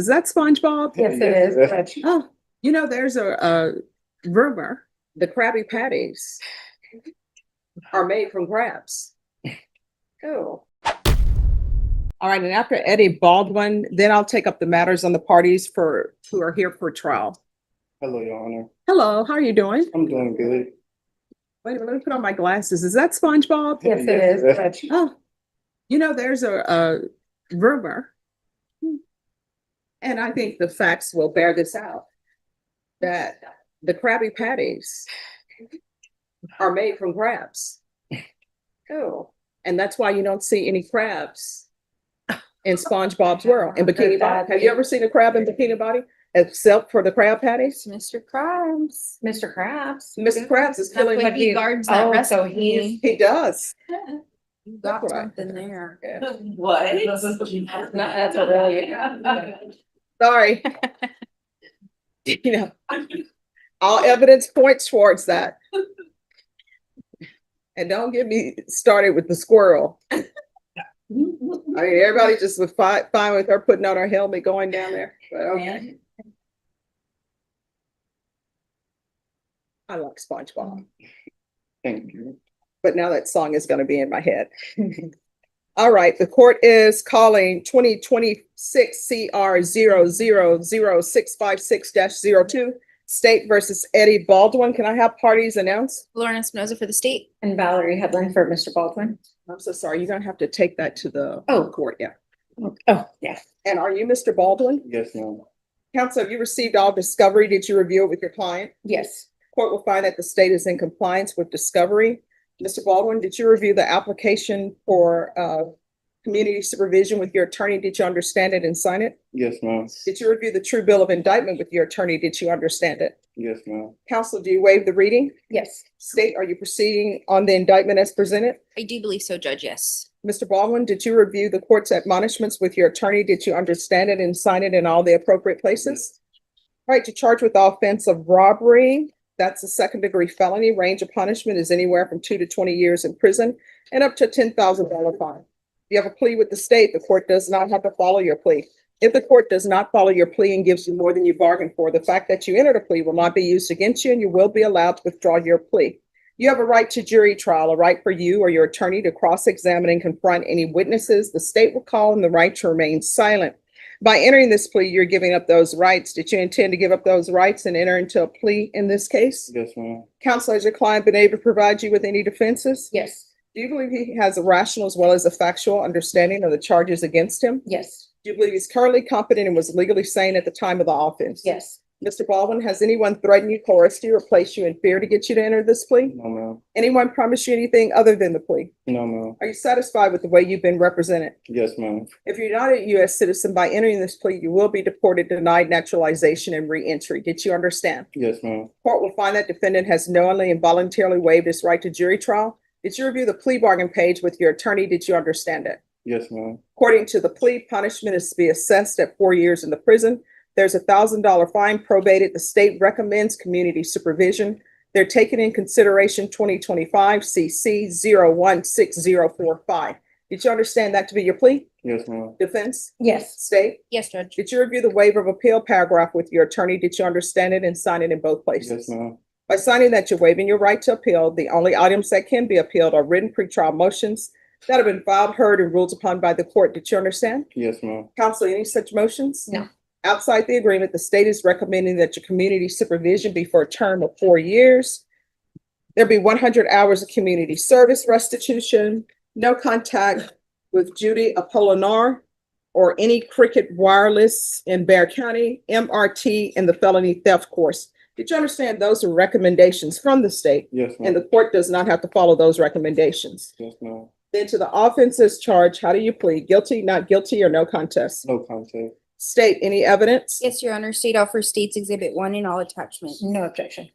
Is that SpongeBob? Yes, it is. Oh, there's a rumor the Krabby Patties are made from crabs. Oh, All right, and after Eddie Baldwin, then I'll take up the matters on the parties who are here for trial. Hello, Your Honor. Hello, how are you doing? I'm doing good. Wait a minute, let me put on my glasses. Is that SpongeBob? yes, it is. Oh, there's a rumor, and I think the facts will bear this out, that the Krabby Patties are made from crabs. Oh, And that's why you don't see any crabs in SpongeBob's world. In Bikini Bottom. Have you ever seen a crab in Bikini Bottom? Except for the crab patties? Mr. Krabs. Mr. Krabs. Mr. Krabs is killing But me. he guards that so recipe. He does. You That's got what I- something there. Yeah. What? That's a really. Sorry. All evidence points towards that. And don't get me started with the squirrel. I mean, everybody just was fine with her putting on her helmet going down there. But okay. I like SpongeBob, Thank you. but now that song is going to be in my head. All right, the court is calling 2026 CR 0000656-02, State versus Eddie Baldwin. Can I have parties announced? Lauren Espinoza for the state. And Valerie Headland for Mr. Baldwin. I'm so sorry. You're going to have to take that to the court. Yeah. Oh, yeah. And are you Mr. Baldwin? Yes, ma'am. Counsel, have you received all discovery? Did you review it with your client? Yes. Court will find that the state is in compliance with discovery. Mr. Baldwin, did you review the application for community supervision with your attorney? Did you understand it and sign it? Yes, ma'am. Did you review the true bill of indictment with your attorney? Did you understand it? Yes, ma'am. Counsel, do you waive the reading? Yes. State, are you proceeding on the indictment as presented? I do believe so, Judge, yes. Mr. Baldwin, did you review the court's admonishments with your attorney? Did you understand it and sign it in all the appropriate places? All right, to charge with the offense of robbery, that's a second-degree felony. Range of punishment is anywhere from 2 to 20 years in prison and up to a $10,000 fine. You have a plea with the state, the court does not have to follow your plea. If the court does not follow your plea and gives you more than you bargained for, the fact that you entered a plea will not be used against you and you will be allowed to withdraw your plea. You have a right to jury trial, a right for you or your attorney to cross-examine and confront any witnesses. The state will call and the right to remain silent. By entering this plea, you're giving up those rights. Did you intend to give up those rights and enter into a plea in this case? Yes, ma'am. Counsel, has your client been able to provide you with any defenses? Yes. Do you believe he has a rational as well as a factual understanding of the charges against him? Yes. Do you believe he's currently competent and was legally sane at the time of the offense? Yes. Mr. Baldwin, has anyone threatened you, coerced you, or placed you in fear to get you to enter this plea? No, ma'am. Anyone promised you anything other than the plea? No, ma'am. Are you satisfied with the way you've been represented? Yes, ma'am. If you're not a U.S. citizen, by entering this plea, you will be deported, denied naturalization, and re-entry. Did you understand? Yes, ma'am. Court will find that defendant has knowingly and voluntarily waived his right to jury trial. Did you review the plea bargain page with your attorney? Did you understand it? Yes, ma'am. According to the plea, punishment is to be assessed at 4 years in the prison. There's a $1,000 fine probated. The state recommends community supervision. They're taking in consideration 2025 CC 016045. Did you understand that to be your plea? Yes, ma'am. Defense? Yes. State? Yes, Judge. Did you review the waiver of appeal paragraph with your attorney? Did you understand it and sign it in both places? Yes, ma'am. By signing that, you're waiving your right to appeal. The only items that can be appealed are written pretrial motions that have been filed, heard, and ruled upon by the court. Did you understand? Yes, ma'am. Counsel, any such motions? No. Outside the agreement, the state is recommending that your community supervision be for a term of 4 years. There be 100 hours of community service restitution, no contact with Judy Apolinar or any Cricket Wireless in Bear County, MRT, and the felony theft course. Did you understand those are recommendations from the state? Yes, And ma'am. the court does not have to follow those recommendations. Yes, ma'am. Then to the offenses charged, how do you plead? Guilty, not guilty, or no contest? No contest. State, any evidence? Yes, Your Honor. State offer States Exhibit 1 in all attachments. No objection.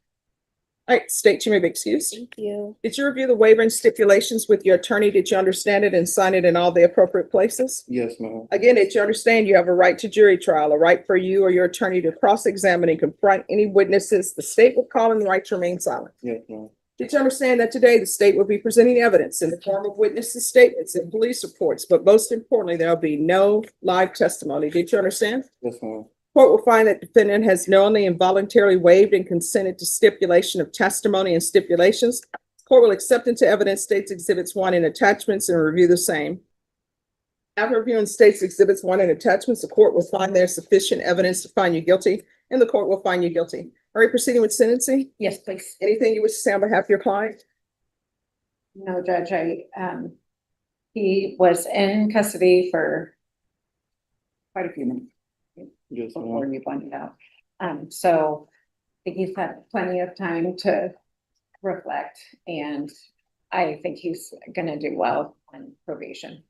All right, state, you may be excused. Thank you. Did you review the waiver and stipulations with your attorney? Did you understand it and sign it in all the appropriate places? Yes, ma'am. Again, did you understand you have a right to jury trial, a right for you or your attorney to cross-examine and confront any witnesses? The state will call and the right to remain silent. Yes, ma'am. Did you understand that today the state will be presenting evidence in the form of witnesses' statements and police reports, but most importantly, there'll be no live testimony? Did you understand? Yes, ma'am. Court will find that defendant has knowingly and voluntarily waived and consented to stipulation of testimony and stipulations. Court will accept into evidence State's Exhibits 1 and attachments and review the same. After reviewing State's Exhibits 1 and attachments, the court will find there's sufficient evidence to find you guilty, and the court will find you guilty. Are you proceeding with sentencing? Yes, please. Anything you wish to say on behalf of your client? No, Judge, he was in custody for quite a few minutes Yes, before ma'am. you pointed out. So I think he's had plenty of time to reflect, and I think he's gonna do well on probation.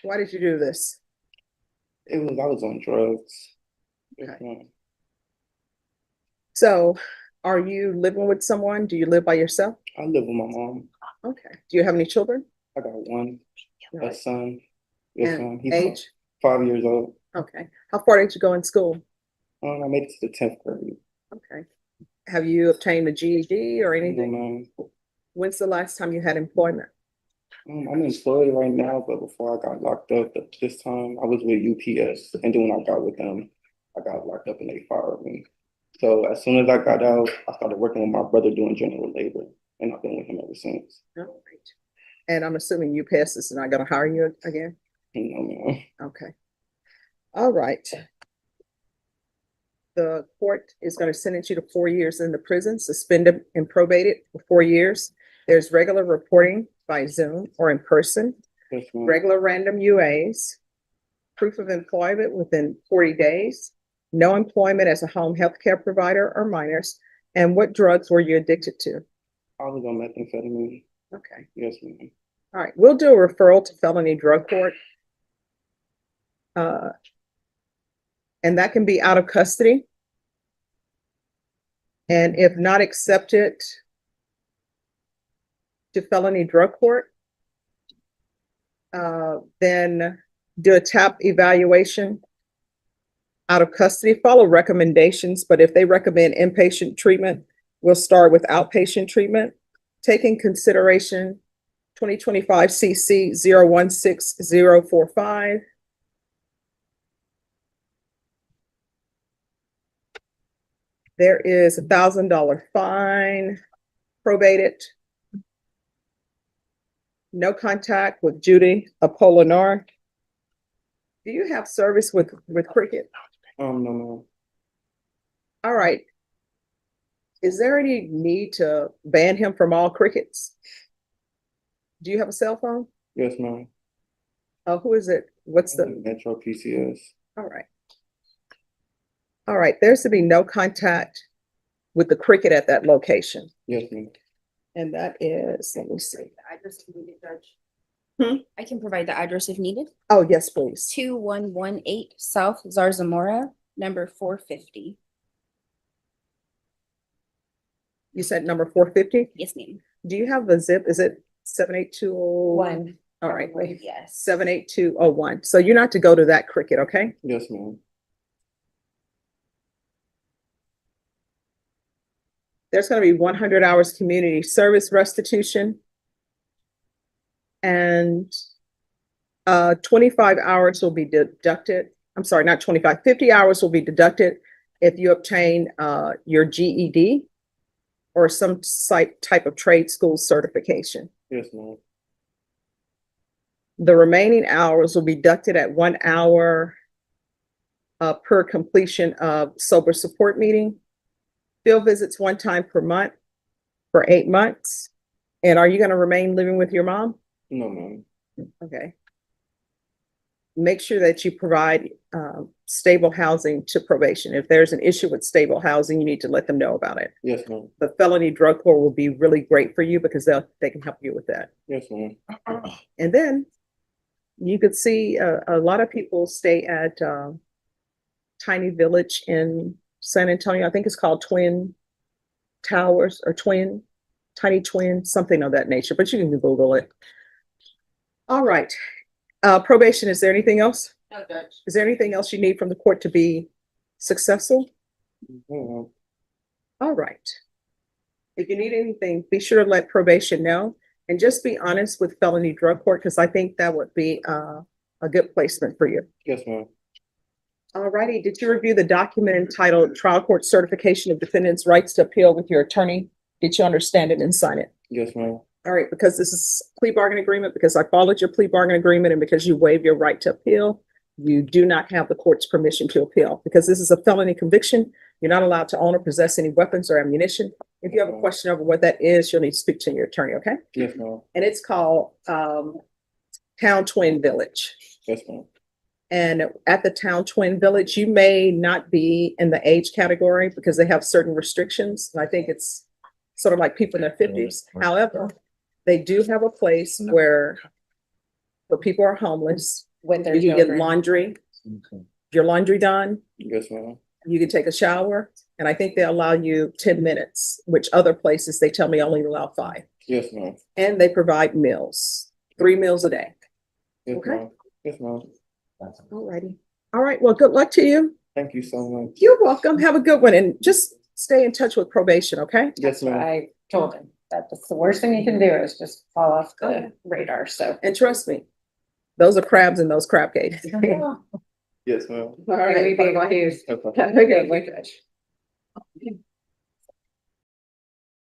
Why did you do this? I was on drugs. Yes, Okay. ma'am. So are you living with someone? Do you live by yourself? I live with my mom. Okay. Do you have any children? I got one, a Right. son. Yes, And ma'am. He's age? 5 years old. Okay. How far did you go in school? I made it to the 10th grade. Okay. Have you obtained a GED or No, anything? ma'am. When's the last time you had employment? I'm employed right now, but before I got locked up, this time I was with UPS, and then when I got with them, I got locked up and they fired me. So as soon as I got out, I started working with my brother doing general labor, and I've been with him ever since. All right. And I'm assuming UPS is not gonna hire you again? Ma'am. Okay. All right. The court is going to sentence you to 4 years in the prison, suspended and probated for 4 years. There's regular reporting by Zoom or in person, Yes, ma'am. regular random UAs, proof of employment within 40 days, no employment as a home health care provider or minors, and what drugs were you addicted to? I was on methamphetamine. Okay. Yes, ma'am. All right. We'll do a referral to felony drug court. And that can be out of custody. And if not accepted to felony drug court, then do a TAP evaluation out of custody, follow recommendations, but if they recommend inpatient treatment, we'll start with outpatient treatment. Taking consideration 2025 CC 016045. There is $1,000 fine, probated. No contact with Judy Apolinar. Do you have service with Cricket? No, ma'am. All right. Is there any need to ban him from all crickets? Do you have a cell phone? Yes, ma'am. Who is it? What's the, Metro PCS. all right. All right, there's to be no contact with the cricket at that location. Yes, ma'am. And that is, let me see. Address if needed, Judge. I can provide the address if needed. Oh, yes, please. 2118 South Zarzamora, number 450. You said number 450? Yes, ma'am. Do you have the zip? Is it 78201? One. All right, Probably. Yes. 78201. So you're not to go to that cricket, okay? Yes, ma'am. There's going to be 100 hours community service restitution. And 25 hours will be deducted. I'm sorry, not 25, 50 hours will be deducted if you obtain your GED or some type of trade school certification. Yes, ma'am. The remaining hours will be deducted at 1 hour per completion of sober support meeting. Field visits 1 time per month for 8 months. And are you going to remain living with your mom? No, ma'am. Okay. Make sure that you provide stable housing to probation. If there's an issue with stable housing, you need to let them know about it. Yes, ma'am. The felony drug court will be really great for you because they can help you with that. Yes, ma'am. And then you could see a lot of people stay at Tiny Village in San Antonio. I think it's called Twin Towers or Tiny Twin, something of that nature, but you can Google it. All right. Probation, is there anything else? No, Judge. Is there anything else you need from the court to be successful? No, All right. If you need anything, be sure to let probation know and just be honest with felony drug court, because I think that would be a good placement for you. Yes, ma'am. All righty, did you review the document entitled Trial Court Certification of Defendant's Rights to Appeal with your attorney? Did you understand it and sign it? Yes, ma'am. All right, because this is plea bargain agreement, because I followed your plea bargain agreement and because you waive your right to appeal, you do not have the court's permission to appeal. Because this is a felony conviction, you're not allowed to own or possess any weapons or ammunition. If you have a question over what that is, you'll need to speak to your attorney, okay? Yes, ma'am. And it's called Town Twin Village. Yes, ma'am. And at the Town Twin Village, you may not be in the age category because they have certain restrictions. And I think it's sort of like people in their 50s. However, they do have a place where people are homeless. With their You can get children. laundry, your laundry done, Yes, ma'am. you can take a shower. And I think they allow you 10 minutes, which other places, they tell me only allow 5. Yes, ma'am. And they provide meals, 3 meals a day. Yes, Okay. ma'am. Yes, ma'am. All righty. All right, well, good luck to you. Thank you so much. You're welcome. Have a good one and just stay in touch with probation, okay? Yes, That's what ma'am. I told him, that that's the worst thing you can do is just fall off the radar, so. And trust me, those are crabs in those crab cakes. Yes, ma'am. All Maybe right. being like, Okay. Okay.